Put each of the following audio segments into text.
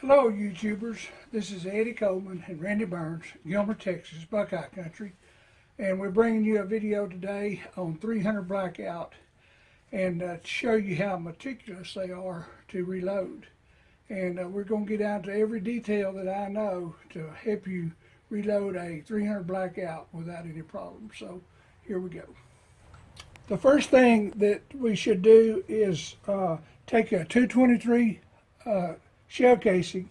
Hello YouTubers, this is Eddie Coleman and Randy Burns, Gilmer, Texas, Buckeye Country, and we're bringing you a video today on 300 Blackout and to show you how meticulous they are to reload. And we're going to get down to every detail that I know to help you reload a 300 Blackout without any problems. So here we go. The first thing that we should do is take a 223 shell casing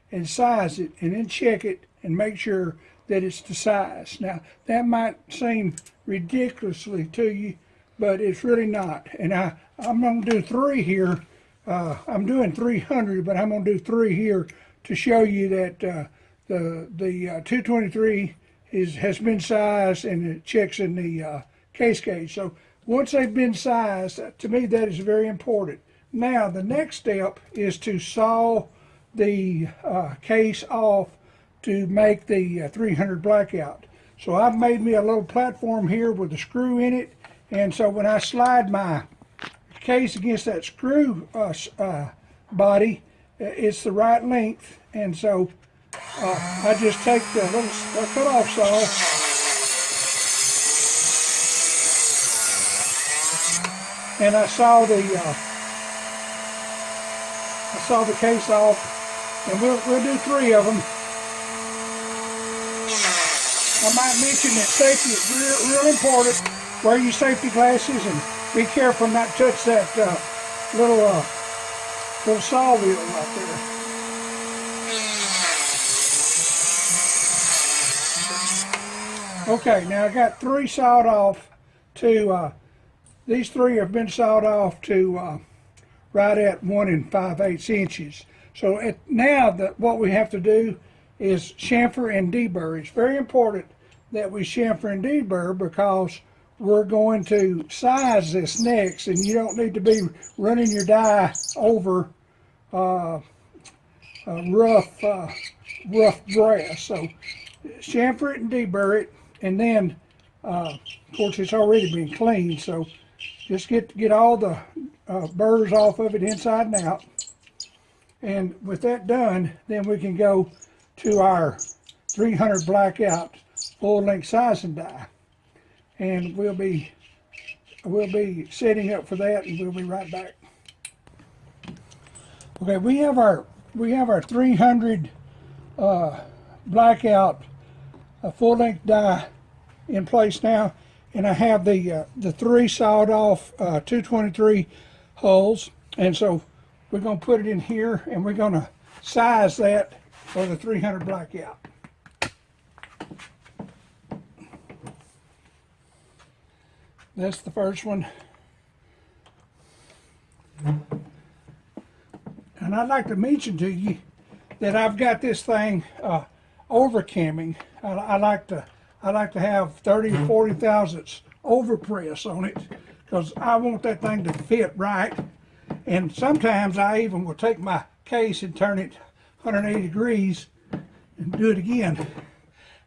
and size it, and then check it and make sure that it's the size. Now that might seem ridiculously to you, but it's really not. And I'm going to do 3 here. I'm doing 300, but I'm going to do 3 here to show you that the 223 has been sized and it checks in the case gauge. So once they've been sized, to me that is very important. Now the next step is to saw the case off to make the 300 Blackout. So I've made me a little platform here with a screw in it, and so when I slide my case against that screw body, it's the right length, and so I just take the little cut-off saw and I saw the case off, and we'll do 3 of them. I might mention that safety is real important. Wear your safety glasses and be careful not to touch that little saw wheel right there. Okay, now I got 3 sawed off to, these 3 have been sawed off to right at 1 5/8 inches. So now what we have to do is chamfer and deburr. It's very important that we chamfer and deburr because we're going to size this next, and you don't need to be running your die over rough brass. So chamfer it and deburr it, and then of course it's already been cleaned, so just get all the burrs off of it inside and out. And with that done, then we can go to our 300 Blackout full length sizing die, and we'll be setting up for that, and we'll be right back. Okay, we have our 300 Blackout full length die in place now, and I have the 3 sawed off 223 holes, and so we're going to put it in here, and we're going to size that for the 300 Blackout. That's the first one. And I'd like to mention to you that I've got this thing over camming. I like to have 30 or 40 thousandths overpress on it because I want that thing to fit right. And sometimes I even will take my case and turn it 180 degrees and do it again.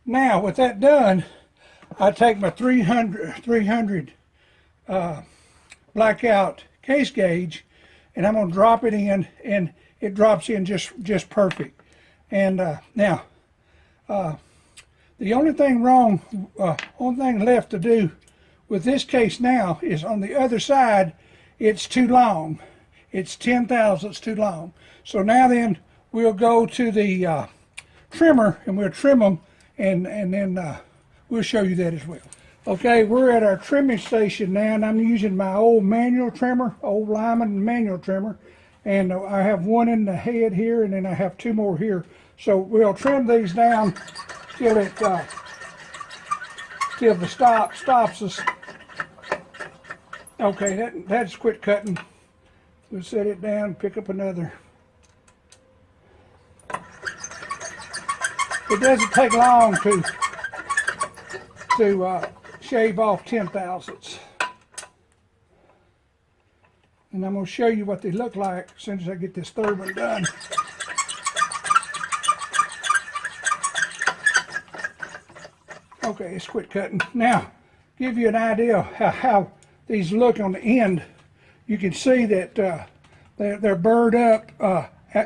Now with that done, I take my 300 Blackout case gauge, and I'm going to drop it in, and it drops in just perfect. And now the only thing left to do with this case now is on the other side, it's too long. It's 10 thousandths too long. So now then we'll go to the trimmer, and we'll trim them, and then we'll show you that as well. Okay, we're at our trimming station now, and I'm using my old manual trimmer, old Lyman manual trimmer, and I have 1 in the head here, and then I have 2 more here. So we'll trim these down till the stops us. Okay, that's quit cutting. We'll set it down, pick up another. It doesn't take long to shave off 10 thousandths. And I'm going to show you what they look like as soon as I get this 3rd one done. Okay, it's quit cutting. Now, give you an idea how these look on the end. You can see that they're burred up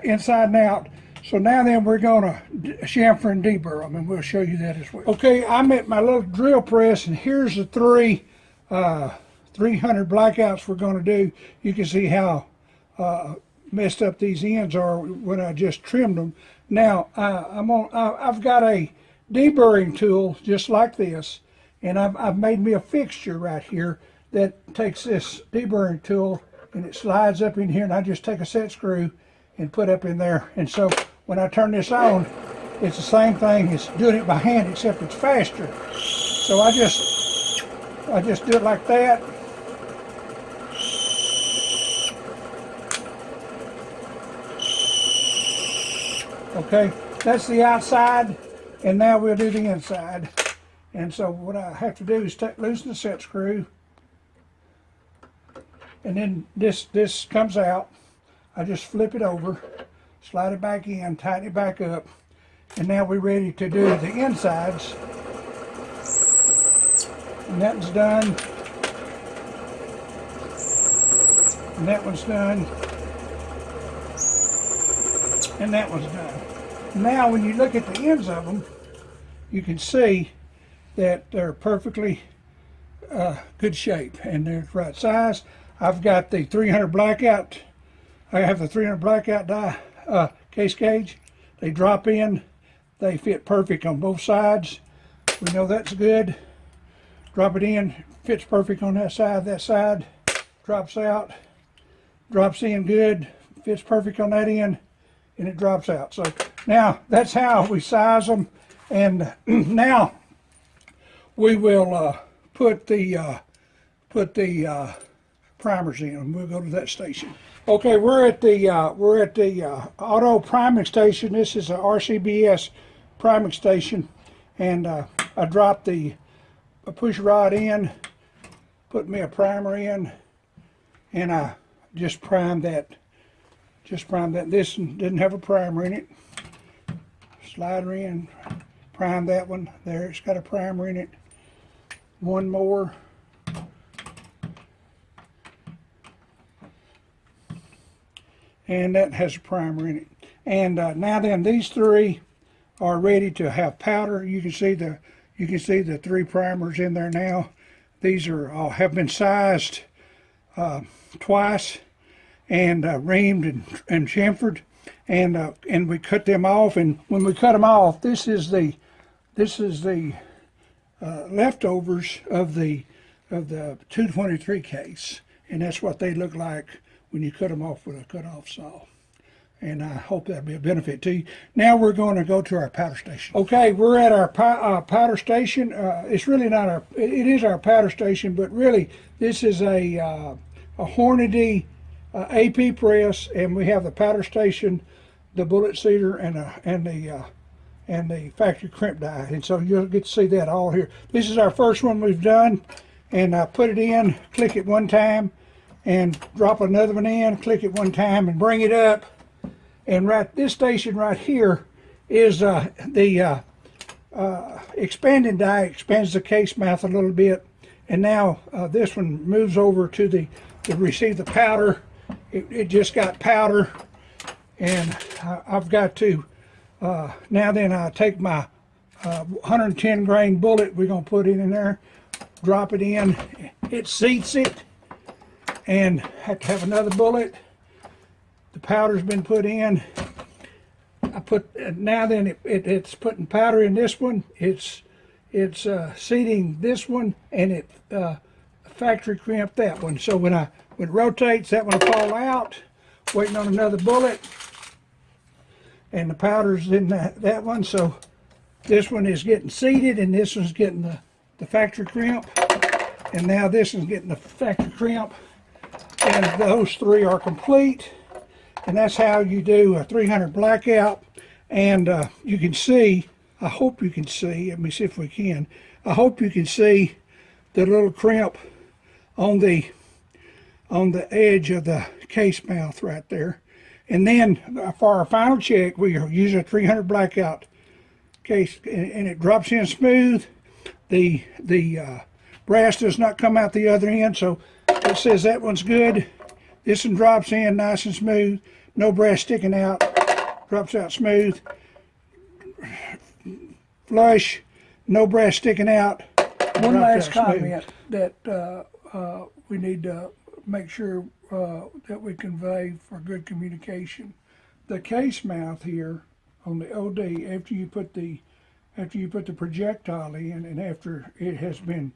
inside and out. So now then we're gonna chamfer and deburr them, and we'll show you that as well. Okay, I'm at my little drill press, and here's the 300 blackouts we're gonna do. You can see how messed up these ends are when I just trimmed them. Now I've got a deburring tool just like this, and I've made me a fixture right here that takes this deburring tool and it slides up in here, and I just take a set screw and put up in there. And so when I turn this on, it's the same thing as doing it by hand, except it's faster. So I just do it like that. Okay, that's the outside, and now we'll do the inside. And so what I have to do is loosen the set screw, and then this comes out. I just flip it over, slide it back in, tighten it back up, and now we're ready to do the insides. And that one's done, and that one's done, and that one's done. Now when you look at the ends of them, you can see that they're perfectly good shape and they're the right size. I've got the 300 blackout. I have the 300 blackout die case gauge. They drop in. They fit perfect on both sides. We know that's good. Drop it in. Fits perfect on that side. Drops out. Drops in good. Fits perfect on that end. And it drops out. So now that's how we size them. And now we will put the primers in, and we'll go to that station. Okay, we're at the auto priming station. This is a RCBS priming station, and I dropped a push rod in, put me a primer in, and I just primed that. This didn't have a primer in it. Slide her in, prime that one. There, it's got a primer in it. One more. And that has a primer in it. And now then, these three are ready to have powder. You can see the 3 primers in there now. These are have been sized twice and reamed and chamfered, and we cut them off. And when we cut them off, this is the leftovers of the 223 case, and that's what they look like when you cut them off with a cut-off saw. And I hope that'll be a benefit to you. Now we're going to go to our powder station. Okay, we're at our powder station. It's really not our, it is our powder station, but really this is a Hornady AP press, and we have the powder station, the bullet seeder, and the factory crimp die. And so you'll get to see that all here. This is our first one we've done, and I put it in, click it one time, and drop another one in, click it one time, and bring it up. And this station right here is the expanding die. Expands the case mouth a little bit, and now this one moves over to receive the powder. It just got powder, and I've got to now then I take my 110 grain bullet we're going to put in there, drop it in, it seats it, and have to have another bullet. The powder's been put in. Now then it's putting powder in this one. It's seating this one, and it factory crimped that one. So when it rotates, that one will fall out. Waiting on another bullet, and the powder's in that one. So this one is getting seated, and this one's getting the factory crimp, and now this one's getting the factory crimp, and those 3 are complete. And that's how you do a 300 blackout. And you can see, I hope you can see, let me see if we can, I hope you can see the little crimp on the edge of the case mouth right there. And then for our final check, we use a 300 blackout case, and it drops in smooth. The brass does not come out the other end, so it says that one's good. This one drops in nice and smooth, no brass sticking out. drops out smooth, flush, no brass sticking out. One last comment that we need to make sure that we convey for good communication. The case mouth here on the OD, after you put the projectile in and after it has been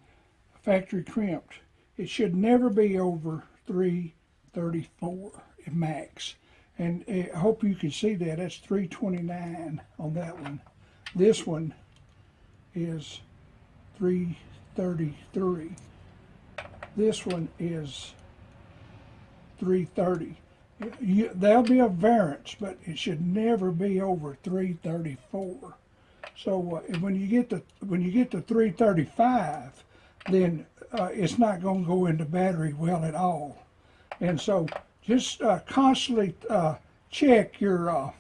factory crimped, it should never be over 334 at max. And I hope you can see that. That's 329 on that one. This one is 333. This one is 330. There'll be a variance, but it should never be over 334. So when you get to 335, then it's not going to go into battery well at all. And so just constantly check your OD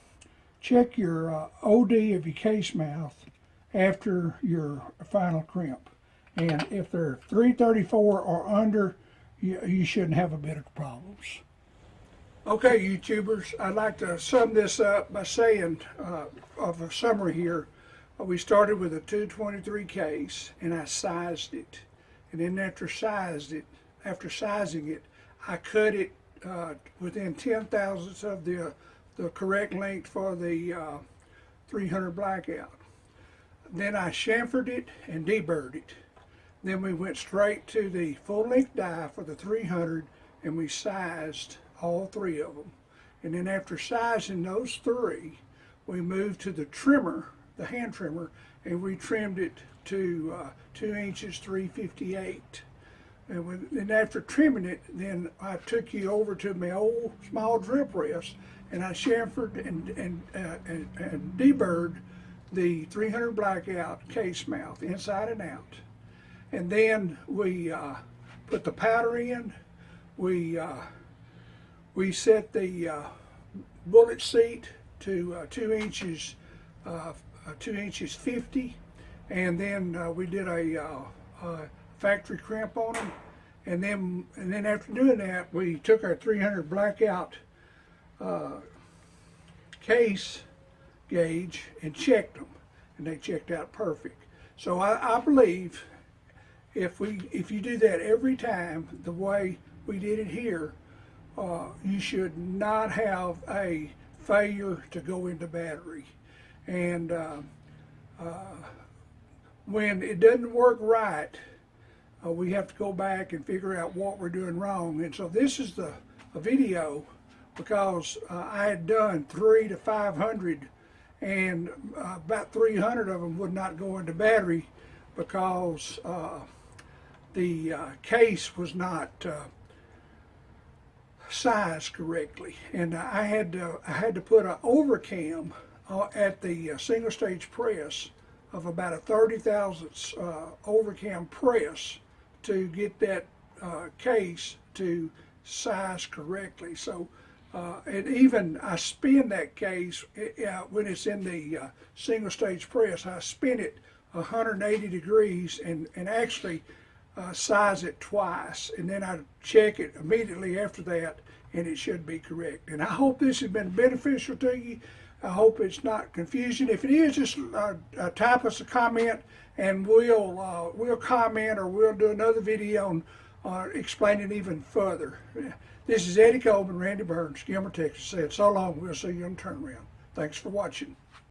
of your case mouth after your final crimp. And if they're 334 or under, you shouldn't have a bit of problems. Okay, YouTubers, I'd like to sum this up by saying, of a summary here, we started with a 223 case, and I sized it. And then after sizing it, I cut it within 10 thousandths of the correct length for the 300 Blackout. Then I chamfered it and deburred it. Then we went straight to the full-length die for the 300, and we sized all three of them. And then after sizing those three, we moved to the trimmer, the hand trimmer, and we trimmed it to 2 inches 358. And after trimming it, then I took you over to my old small drill press, and I chamfered and deburred the 300 Blackout case mouth inside and out. And then we put the powder in. We set the bullet seat to 2 inches 50, and then we did a factory crimp on them. And then after doing that, we took our 300 Blackout case gauge and checked them, and they checked out perfect. So I believe if you do that every time the way we did it here, you should not have a failure to go into battery. And when it doesn't work right, we have to go back and figure out what we're doing wrong. And so this is a video because I had done 300 to 500, and about 300 of them would not go into battery because the case was not sized correctly. And I had to put an overcam at the single stage press of about a 30 thousandths overcam press to get that case to size correctly. So and even I spin that case when it's in the single stage press. I spin it 180 degrees and actually size it twice, and then I check it immediately after that, and it should be correct. And I hope this has been beneficial to you. I hope it's not confusing. If it is, just type us a comment, and we'll comment, or we'll do another video on explaining even further. This is Eddie Coleman, Randy Burns, Gilmer, Texas, said so long. We'll see you on the turnaround. Thanks for watching.